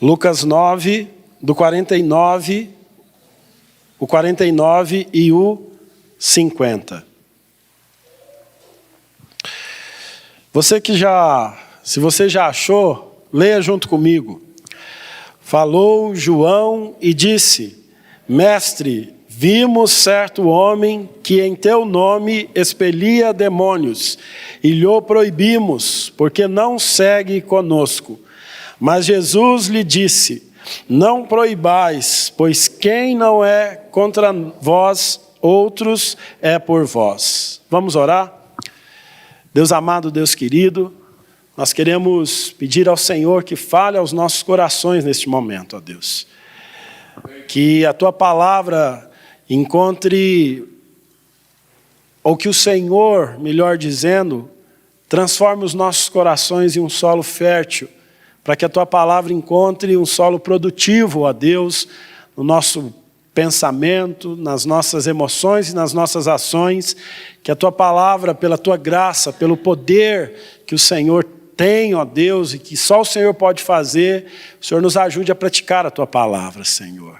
Lucas 9, do 49, o 49 e o 50. Se você já achou, leia junto comigo. Falou João e disse: Mestre, vimos certo homem que em teu nome expelia demônios, e lhe proibimos, porque não segue conosco. Mas Jesus lhe disse: Não proibais, pois quem não é contra vós, outros é por vós. Vamos orar? Deus amado, Deus querido, nós queremos pedir ao Senhor que fale aos nossos corações neste momento, ó Deus. Que a tua palavra encontre, ou que o Senhor, melhor dizendo, transforme os nossos corações em um solo fértil, para que a tua palavra encontre um solo produtivo, ó Deus, no nosso pensamento, nas nossas emoções e nas nossas ações, que a tua palavra, pela tua graça, pelo poder que o Senhor tem, ó Deus, e que só o Senhor pode fazer, o Senhor nos ajude a praticar a tua palavra, Senhor.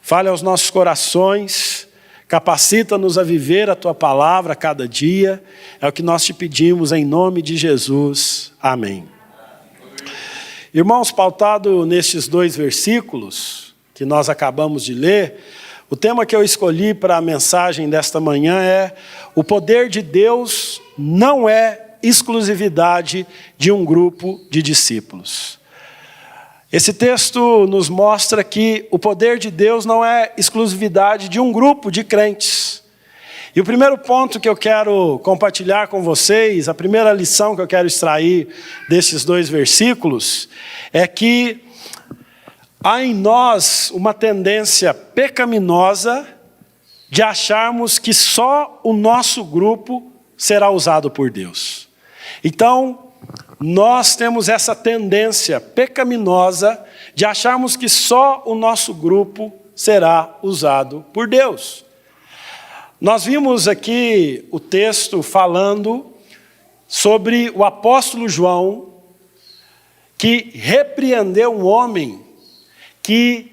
Fale aos nossos corações, capacita-nos a viver a tua palavra a cada dia, é o que nós te pedimos em nome de Jesus. Amém. Irmãos, pautado nestes 2 versículos que nós acabamos de ler, o tema que eu escolhi para a mensagem desta manhã é: o poder de Deus não é exclusividade de um grupo de discípulos. Esse texto nos mostra que o poder de Deus não é exclusividade de um grupo de crentes. E o primeiro ponto que eu quero compartilhar com vocês, a primeira lição que eu quero extrair desses 2 versículos, é que há em nós uma tendência pecaminosa de acharmos que só o nosso grupo será usado por Deus. Então, nós temos essa tendência pecaminosa de acharmos que só o nosso grupo será usado por Deus. Nós vimos aqui o texto falando sobre o apóstolo João, que repreendeu um homem que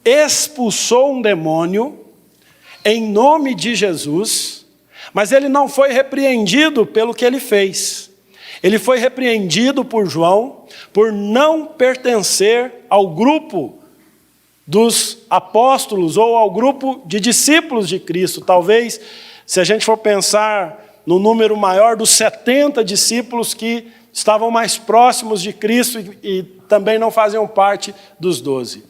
expulsou um demônio em nome de Jesus, mas ele não foi repreendido pelo que ele fez. Ele foi repreendido por João por não pertencer ao grupo dos apóstolos ou ao grupo de discípulos de Cristo. Talvez, se a gente for pensar no número maior dos 70 discípulos que estavam mais próximos de Cristo e também não faziam parte dos 12.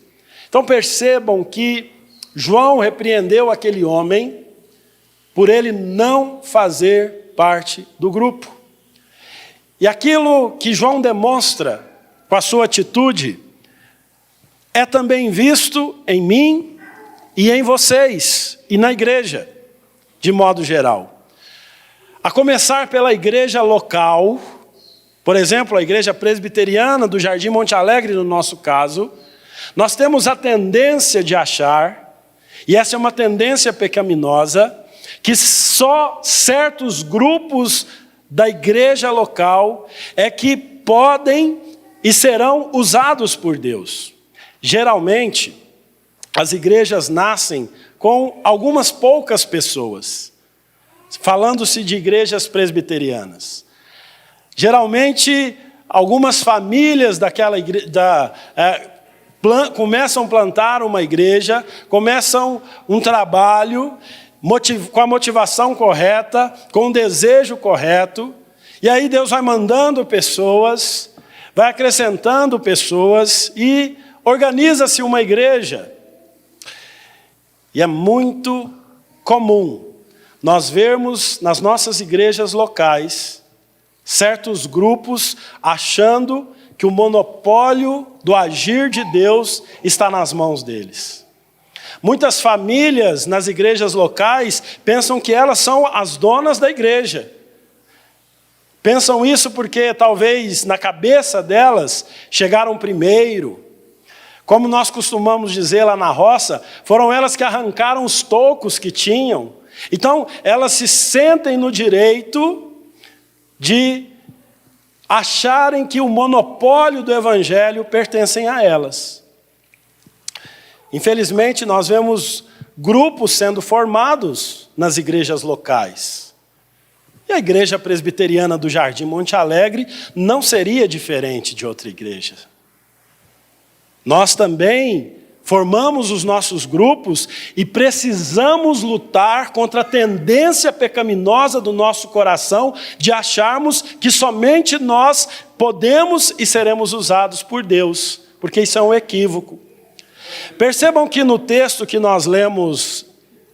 Então percebam que João repreendeu aquele homem por ele não fazer parte do grupo. E aquilo que João demonstra com a sua atitude é também visto em mim e em vocês e na igreja, de modo geral. A começar pela igreja local, por exemplo, a igreja presbiteriana do Jardim Monte Alegre, no nosso caso, nós temos a tendência de achar, e essa é uma tendência pecaminosa, que só certos grupos da igreja local é que podem e serão usados por Deus. Geralmente, as igrejas nascem com algumas poucas pessoas, falando-se de igrejas presbiterianas. Geralmente, algumas famílias daquela igreja começam a plantar uma igreja, começam um trabalho com a motivação correta, com o desejo correto, e aí Deus vai mandando pessoas, vai acrescentando pessoas e organiza-se uma igreja. E é muito comum nós vermos nas nossas igrejas locais certos grupos achando que o monopólio do agir de Deus está nas mãos deles. Muitas famílias nas igrejas locais pensam que elas são as donas da igreja. Pensam isso porque talvez na cabeça delas chegaram primeiro. Como nós costumamos dizer lá na roça, foram elas que arrancaram os tocos que tinham. Então, elas se sentem no direito de acharem que o monopólio do evangelho pertencem a elas. Infelizmente, nós vemos grupos sendo formados nas igrejas locais. E a igreja presbiteriana do Jardim Monte Alegre não seria diferente de outra igreja. Nós também formamos os nossos grupos e precisamos lutar contra a tendência pecaminosa do nosso coração de acharmos que somente nós podemos e seremos usados por Deus, porque isso é um equívoco. Percebam que no texto que nós lemos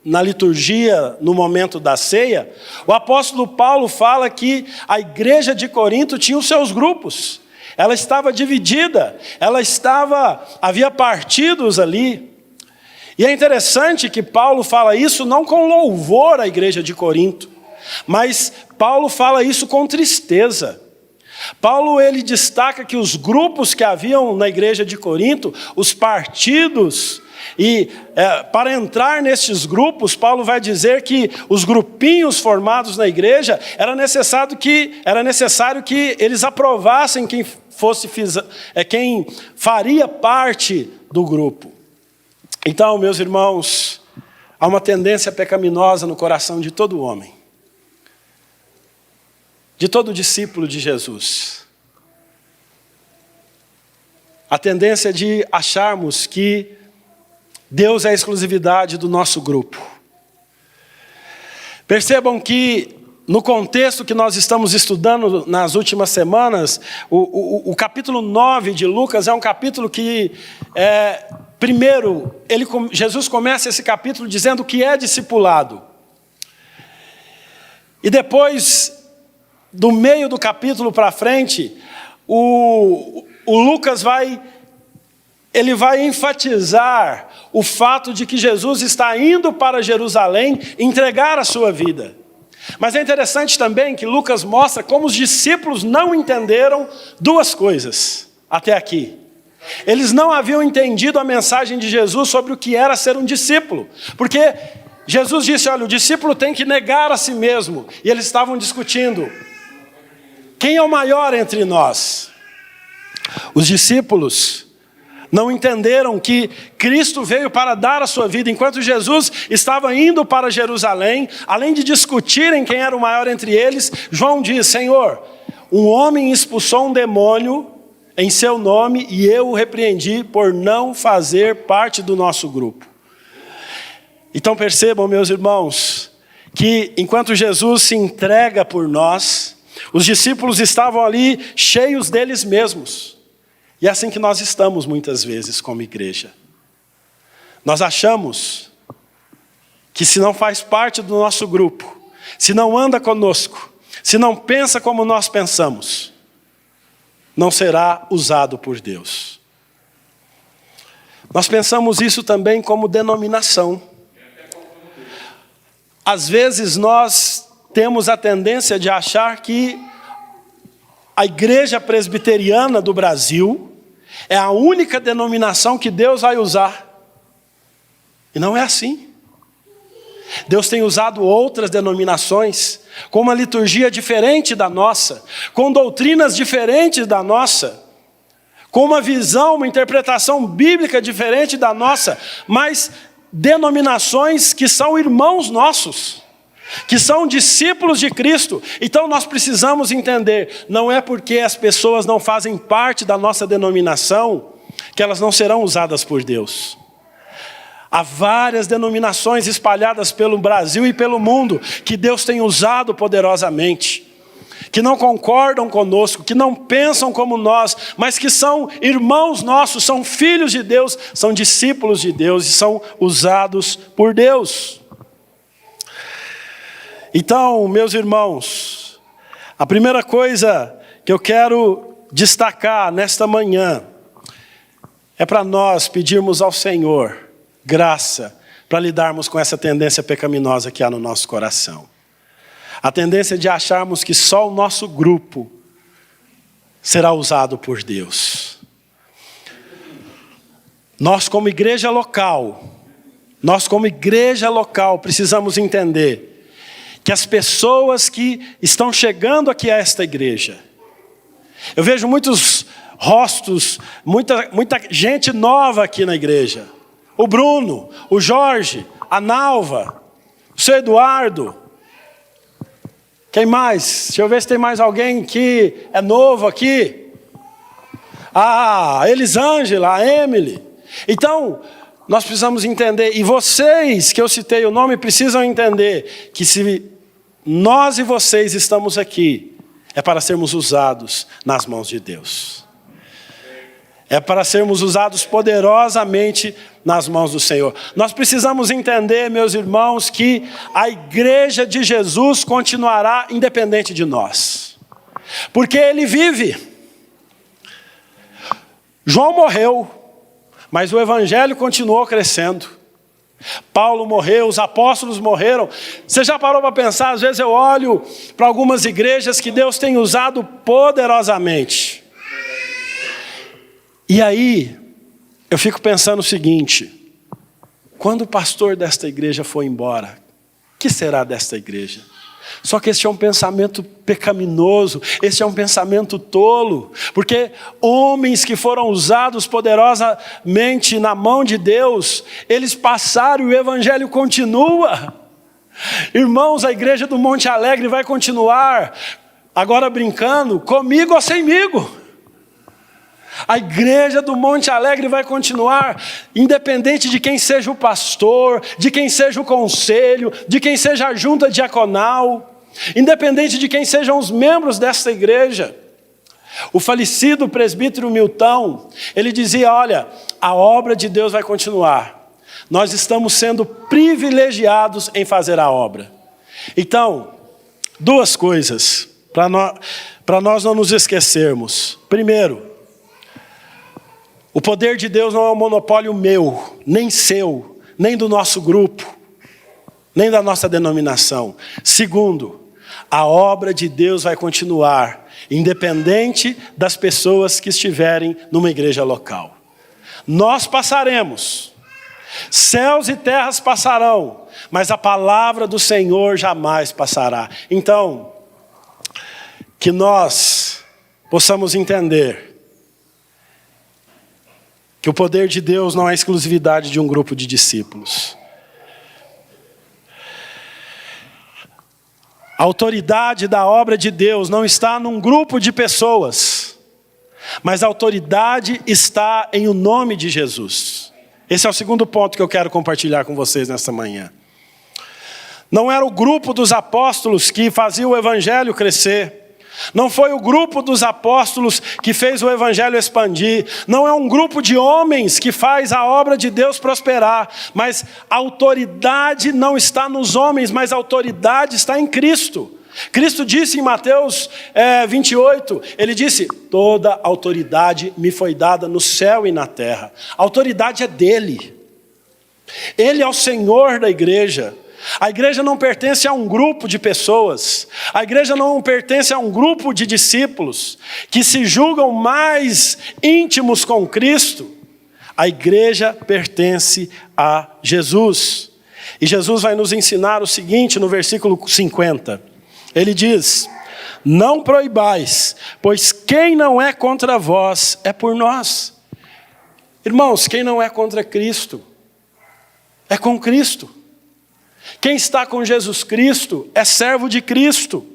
na liturgia, no momento da ceia, o apóstolo Paulo fala que a igreja de Corinto tinha os seus grupos. Ela estava dividida, havia partidos ali. E é interessante que Paulo fala isso não com louvor à igreja de Corinto, mas Paulo fala isso com tristeza. Paulo, ele destaca que os grupos que haviam na igreja de Corinto, os partidos, e para entrar nesses grupos, Paulo vai dizer que os grupinhos formados na igreja, era necessário que eles aprovassem quem faria parte do grupo. Então, meus irmãos, há uma tendência pecaminosa no coração de todo homem, de todo discípulo de Jesus. A tendência de acharmos que Deus é a exclusividade do nosso grupo. Percebam que, no contexto que nós estamos estudando nas últimas semanas, o capítulo 9 de Lucas é um capítulo que, primeiro, Jesus começa esse capítulo dizendo o que é discipulado. E depois, do meio do capítulo para frente, o Lucas vai enfatizar o fato de que Jesus está indo para Jerusalém entregar a sua vida. Mas é interessante também que Lucas mostra como os discípulos não entenderam duas coisas até aqui. Eles não haviam entendido a mensagem de Jesus sobre o que era ser um discípulo. Porque Jesus disse, olha, o discípulo tem que negar a si mesmo. E eles estavam discutindo, quem é o maior entre nós? Os discípulos não entenderam que Cristo veio para dar a sua vida. Enquanto Jesus estava indo para Jerusalém, além de discutirem quem era o maior entre eles, João diz, Senhor, um homem expulsou um demônio em seu nome e eu o repreendi por não fazer parte do nosso grupo. Então percebam, meus irmãos, que enquanto Jesus se entrega por nós, os discípulos estavam ali cheios deles mesmos. E é assim que nós estamos muitas vezes como igreja. Nós achamos que se não faz parte do nosso grupo, se não anda conosco, se não pensa como nós pensamos, não será usado por Deus. Nós pensamos isso também como denominação. Às vezes nós temos a tendência de achar que a igreja presbiteriana do Brasil é a única denominação que Deus vai usar. E não é assim. Deus tem usado outras denominações com uma liturgia diferente da nossa, com doutrinas diferentes da nossa, com uma visão, uma interpretação bíblica diferente da nossa, mas denominações que são irmãos nossos, que são discípulos de Cristo. Então nós precisamos entender, não é porque as pessoas não fazem parte da nossa denominação, que elas não serão usadas por Deus. Há várias denominações espalhadas pelo Brasil e pelo mundo, que Deus tem usado poderosamente, que não concordam conosco, que não pensam como nós, mas que são irmãos nossos, são filhos de Deus, são discípulos de Deus e são usados por Deus. Então, meus irmãos, a primeira coisa que eu quero destacar nesta manhã é para nós pedirmos ao Senhor graça para lidarmos com essa tendência pecaminosa que há no nosso coração. A tendência de acharmos que só o nosso grupo será usado por Deus. Nós como igreja local, precisamos entender que as pessoas que estão chegando aqui a esta igreja, eu vejo muitos rostos, muita gente nova aqui na igreja. O Bruno, o Jorge, a Nalva, o seu Eduardo. Quem mais? Deixa eu ver se tem mais alguém que é novo aqui. A Elisângela, a Emily. Então, nós precisamos entender, e vocês que eu citei o nome precisam entender, que se nós e vocês estamos aqui, é para sermos usados nas mãos de Deus. É para sermos usados poderosamente nas mãos do Senhor. Nós precisamos entender, meus irmãos, que a igreja de Jesus continuará independente de nós. Porque Ele vive. João morreu, mas o evangelho continuou crescendo. Paulo morreu, os apóstolos morreram. Você já parou para pensar? Às vezes eu olho para algumas igrejas que Deus tem usado poderosamente. E aí, eu fico pensando o seguinte: quando o pastor desta igreja for embora, o que será desta igreja? Só que esse é um pensamento pecaminoso, esse é um pensamento tolo, porque homens que foram usados poderosamente na mão de Deus, eles passaram e o evangelho continua. Irmãos, a igreja do Monte Alegre vai continuar, agora brincando, comigo ou semigo. A igreja do Monte Alegre vai continuar, independente de quem seja o pastor, de quem seja o conselho, de quem seja a junta diaconal, independente de quem sejam os membros desta igreja. O falecido presbítero Milton, ele dizia: olha, a obra de Deus vai continuar. Nós estamos sendo privilegiados em fazer a obra. Então, duas coisas, para nós não nos esquecermos. Primeiro, o poder de Deus não é um monopólio meu, nem seu, nem do nosso grupo, nem da nossa denominação. Segundo, a obra de Deus vai continuar, independente das pessoas que estiverem numa igreja local. Nós passaremos, céus e terras passarão, mas a palavra do Senhor jamais passará. Então, que nós possamos entender que o poder de Deus não é exclusividade de um grupo de discípulos. A autoridade da obra de Deus não está num grupo de pessoas, mas a autoridade está em o nome de Jesus. Esse é o segundo ponto que eu quero compartilhar com vocês nesta manhã. Não era o grupo dos apóstolos que fazia o evangelho crescer. Não foi o grupo dos apóstolos que fez o evangelho expandir. Não é um grupo de homens que faz a obra de Deus prosperar. Mas a autoridade não está nos homens, mas a autoridade está em Cristo. Cristo disse em Mateus 28, ele disse: toda autoridade me foi dada no céu e na terra. A autoridade é dele. Ele é o Senhor da igreja. A igreja não pertence a um grupo de pessoas. A igreja não pertence a um grupo de discípulos que se julgam mais íntimos com Cristo. A igreja pertence a Jesus. E Jesus vai nos ensinar o seguinte no versículo 50. Ele diz: não proibais, pois quem não é contra vós é por nós. Irmãos, quem não é contra Cristo é com Cristo. Quem está com Jesus Cristo é servo de Cristo.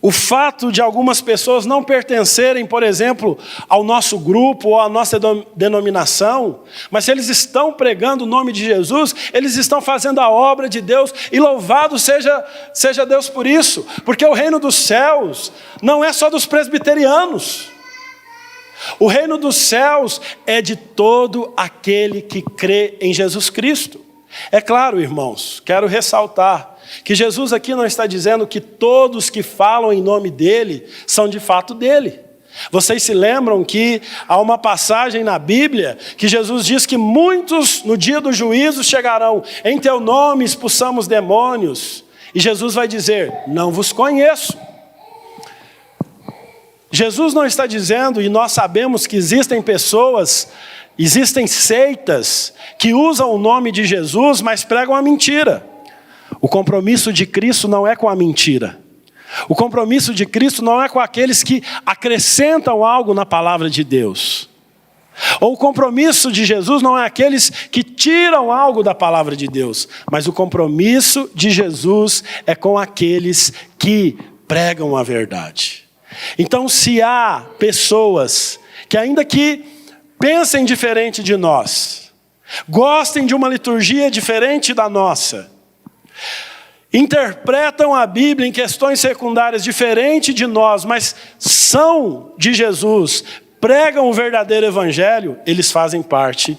O fato de algumas pessoas não pertencerem, por exemplo, ao nosso grupo ou à nossa denominação, mas se eles estão pregando o nome de Jesus, eles estão fazendo a obra de Deus, e louvado seja Deus por isso, porque o reino dos céus não é só dos presbiterianos. O reino dos céus é de todo aquele que crê em Jesus Cristo. É claro, irmãos, quero ressaltar que Jesus aqui não está dizendo que todos que falam em nome dele são de fato dele. Vocês se lembram que há uma passagem na Bíblia que Jesus diz que muitos no dia do juízo chegarão: em teu nome expulsamos demônios. E Jesus vai dizer: não vos conheço. Jesus não está dizendo, e nós sabemos que existem pessoas, existem seitas que usam o nome de Jesus, mas pregam a mentira. O compromisso de Cristo não é com a mentira. O compromisso de Cristo não é com aqueles que acrescentam algo na palavra de Deus. Ou o compromisso de Jesus não é aqueles que tiram algo da palavra de Deus. Mas o compromisso de Jesus é com aqueles que pregam a verdade. Então, se há pessoas que ainda que pensem diferente de nós, gostem de uma liturgia diferente da nossa, interpretam a Bíblia em questões secundárias diferente de nós, mas são de Jesus, pregam o verdadeiro evangelho, eles fazem parte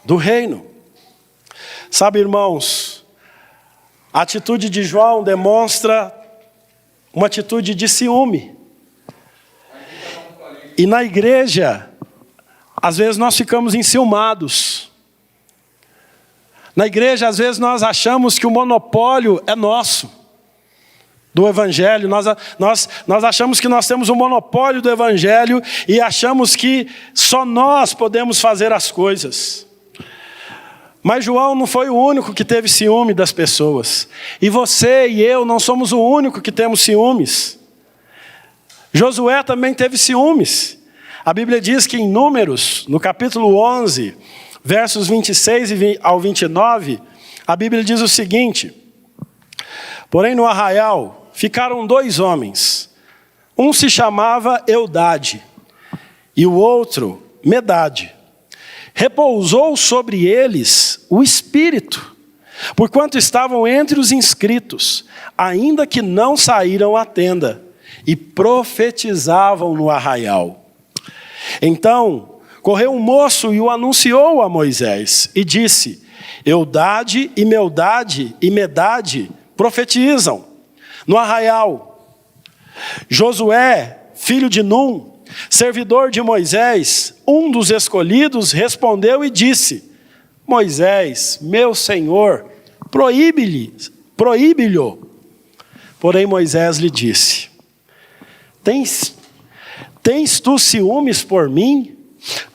do reino. Sabe, irmãos, a atitude de João demonstra uma atitude de ciúme. E na igreja, às vezes nós ficamos enciumados. Na igreja, às vezes nós achamos que o monopólio é nosso, do evangelho. Nós achamos que nós temos o monopólio do evangelho e achamos que só nós podemos fazer as coisas. Mas João não foi o único que teve ciúme das pessoas. E você e eu não somos o único que temos ciúmes. Josué também teve ciúmes. A Bíblia diz que em Números, no capítulo 11, versos 26 ao 29, a Bíblia diz o seguinte: porém no arraial ficaram 2 homens, um se chamava Eudade e o outro Medade. Repousou sobre eles o Espírito, porquanto estavam entre os inscritos, ainda que não saíram à tenda, e profetizavam no arraial. Então correu um moço e o anunciou a Moisés, e disse: Eudade e Medade profetizam no arraial. Josué, filho de Num, servidor de Moisés, um dos escolhidos, respondeu e disse: Moisés, meu senhor, proíbe-lhe. Porém Moisés lhe disse: Tens tu ciúmes por mim?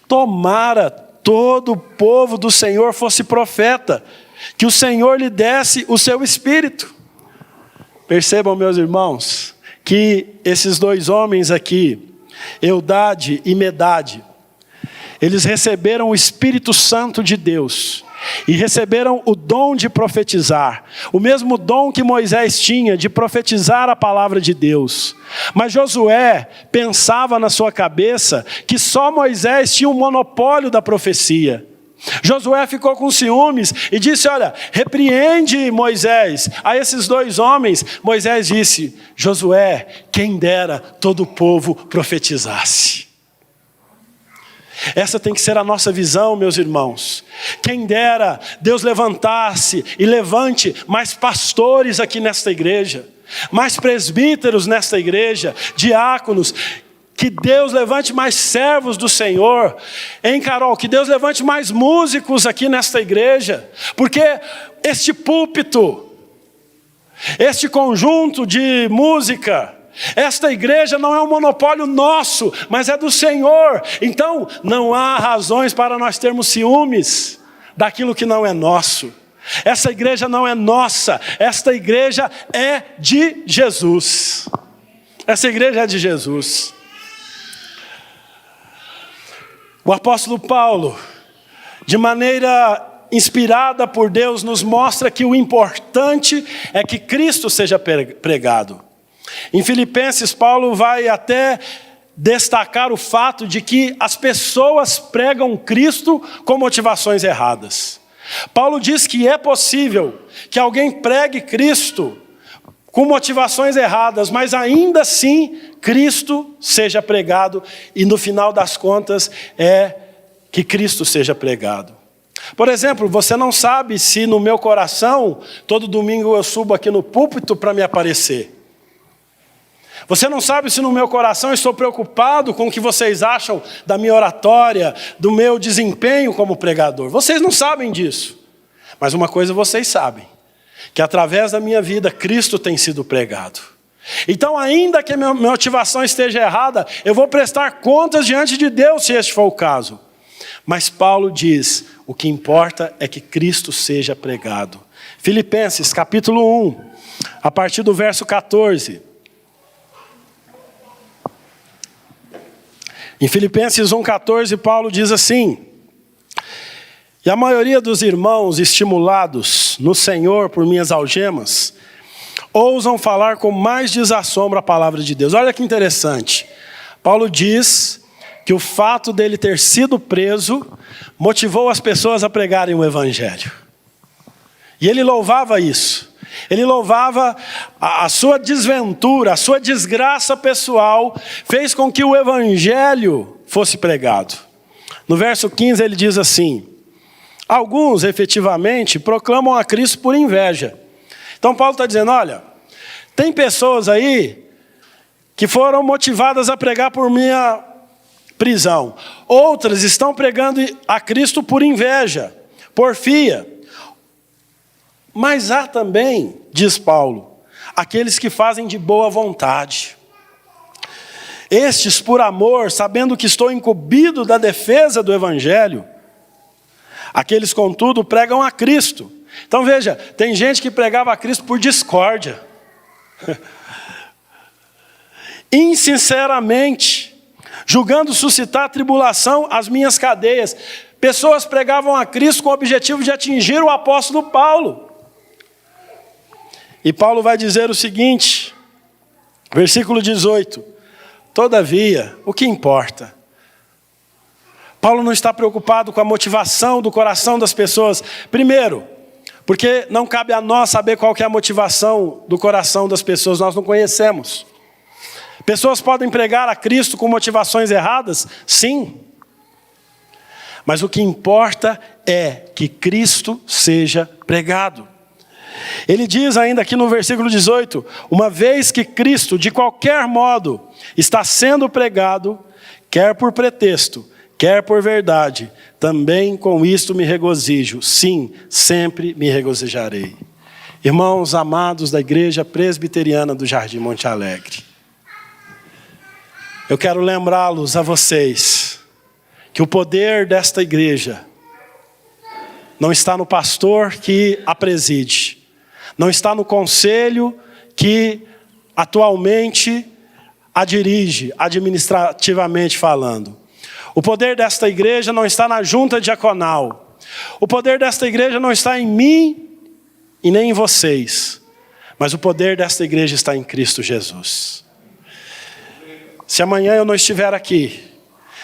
Tomara todo o povo do Senhor fosse profeta, que o Senhor lhe desse o seu espírito. Percebam, meus irmãos, que esses 2 homens aqui, Eudade e Medade, eles receberam o Espírito Santo de Deus e receberam o dom de profetizar, o mesmo dom que Moisés tinha de profetizar a palavra de Deus. Mas Josué pensava na sua cabeça que só Moisés tinha o monopólio da profecia. Josué ficou com ciúmes e disse: olha, repreende Moisés. A esses 2 homens, Moisés disse: Josué, quem dera todo o povo profetizasse. Essa tem que ser a nossa visão, meus irmãos. Quem dera Deus levantasse e levante mais pastores aqui nesta igreja, mais presbíteros nesta igreja, diáconos. Que Deus levante mais servos do Senhor. Hein, Carol? Que Deus levante mais músicos aqui nesta igreja. Porque este púlpito, este conjunto de música, esta igreja não é um monopólio nosso, mas é do Senhor. Então, não há razões para nós termos ciúmes daquilo que não é nosso. Essa igreja não é nossa, esta igreja é de Jesus. Essa igreja é de Jesus. O apóstolo Paulo, de maneira inspirada por Deus, nos mostra que o importante é que Cristo seja pregado. Em Filipenses, Paulo vai até destacar o fato de que as pessoas pregam Cristo com motivações erradas. Paulo diz que é possível que alguém pregue Cristo com motivações erradas, mas ainda assim Cristo seja pregado, e no final das contas é que Cristo seja pregado. Por exemplo, você não sabe se no meu coração, todo domingo eu subo aqui no púlpito para me aparecer. Você não sabe se no meu coração eu estou preocupado com o que vocês acham da minha oratória, do meu desempenho como pregador. Vocês não sabem disso. Mas uma coisa vocês sabem, que através da minha vida Cristo tem sido pregado. Então, ainda que a minha motivação esteja errada, eu vou prestar contas diante de Deus, se este for o caso. Mas Paulo diz, o que importa é que Cristo seja pregado. Filipenses capítulo 1, a partir do verso 14. Em Filipenses 1,14, Paulo diz assim: e a maioria dos irmãos, estimulados no Senhor por minhas algemas, ousam falar com mais desassombro a palavra de Deus. Olha que interessante. Paulo diz que o fato dele ter sido preso motivou as pessoas a pregarem o evangelho. E ele louvava isso. Ele louvava a sua desventura, a sua desgraça pessoal, fez com que o evangelho fosse pregado. No verso 15 ele diz assim: alguns efetivamente proclamam a Cristo por inveja. Então Paulo está dizendo, olha, tem pessoas aí que foram motivadas a pregar por minha prisão. Outras estão pregando a Cristo por inveja, porfia. Mas há também, diz Paulo, aqueles que fazem de boa vontade. Estes, por amor, sabendo que estou incumbido da defesa do evangelho, aqueles, contudo, pregam a Cristo. Então veja, tem gente que pregava a Cristo por discórdia. Insinceramente, julgando suscitar tribulação às minhas cadeias. Pessoas pregavam a Cristo com o objetivo de atingir o apóstolo Paulo. E Paulo vai dizer o seguinte, versículo 18: todavia, o que importa? Paulo não está preocupado com a motivação do coração das pessoas. Primeiro, porque não cabe a nós saber qual que é a motivação do coração das pessoas, nós não conhecemos. Pessoas podem pregar a Cristo com motivações erradas? Sim. Mas o que importa é que Cristo seja pregado. Ele diz ainda aqui no versículo 18, uma vez que Cristo, de qualquer modo, está sendo pregado, quer por pretexto, quer por verdade, também com isto me regozijo. Sim, sempre me regozijarei. Irmãos amados da Igreja Presbiteriana do Jardim Monte Alegre, eu quero lembrá-los a vocês que o poder desta igreja não está no pastor que a preside, não está no conselho que atualmente a dirige, administrativamente falando. O poder desta igreja não está na junta diaconal. O poder desta igreja não está em mim e nem em vocês. Mas o poder desta igreja está em Cristo Jesus. Se amanhã eu não estiver aqui,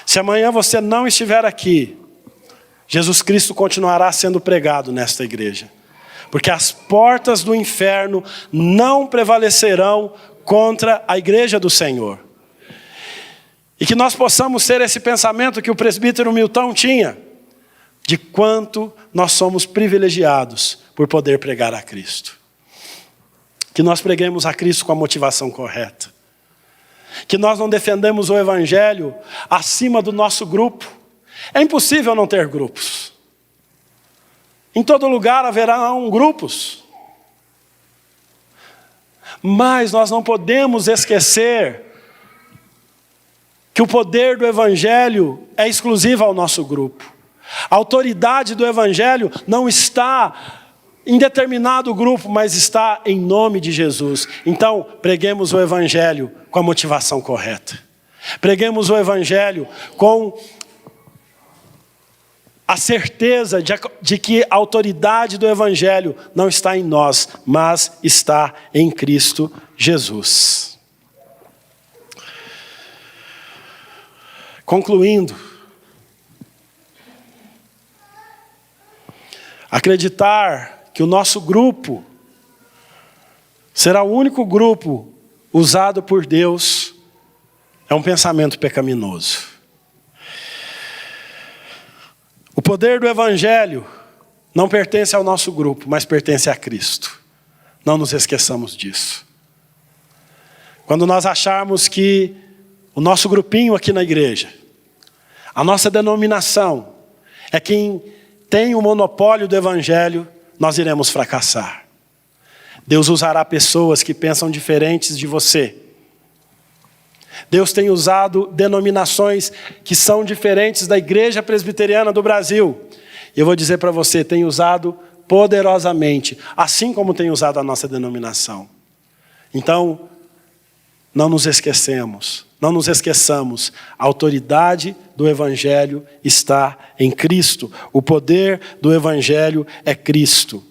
se amanhã você não estiver aqui, Jesus Cristo continuará sendo pregado nesta igreja. Porque as portas do inferno não prevalecerão contra a igreja do Senhor. E que nós possamos ter esse pensamento que o presbítero Milton tinha, de quanto nós somos privilegiados por poder pregar a Cristo. Que nós preguemos a Cristo com a motivação correta. Que nós não defendemos o evangelho acima do nosso grupo. É impossível não ter grupos. Em todo lugar haverão grupos. Mas nós não podemos esquecer que o poder do evangelho é exclusivo ao nosso grupo. A autoridade do evangelho não está em determinado grupo, mas está em nome de Jesus. Então, preguemos o evangelho com a motivação correta. Preguemos o evangelho com a certeza de que a autoridade do evangelho não está em nós, mas está em Cristo Jesus. Concluindo, acreditar que o nosso grupo será o único grupo usado por Deus é um pensamento pecaminoso. O poder do evangelho não pertence ao nosso grupo, mas pertence a Cristo. Não nos esqueçamos disso. Quando nós acharmos que o nosso grupinho aqui na igreja, a nossa denominação, é quem tem o monopólio do evangelho, nós iremos fracassar. Deus usará pessoas que pensam diferentes de você. Deus tem usado denominações que são diferentes da Igreja Presbiteriana do Brasil. E eu vou dizer para você, tem usado poderosamente, assim como tem usado a nossa denominação. Então, não nos esqueçamos, a autoridade do Evangelho está em Cristo. O poder do Evangelho é Cristo.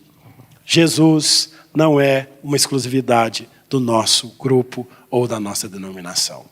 Jesus não é uma exclusividade do nosso grupo ou da nossa denominação.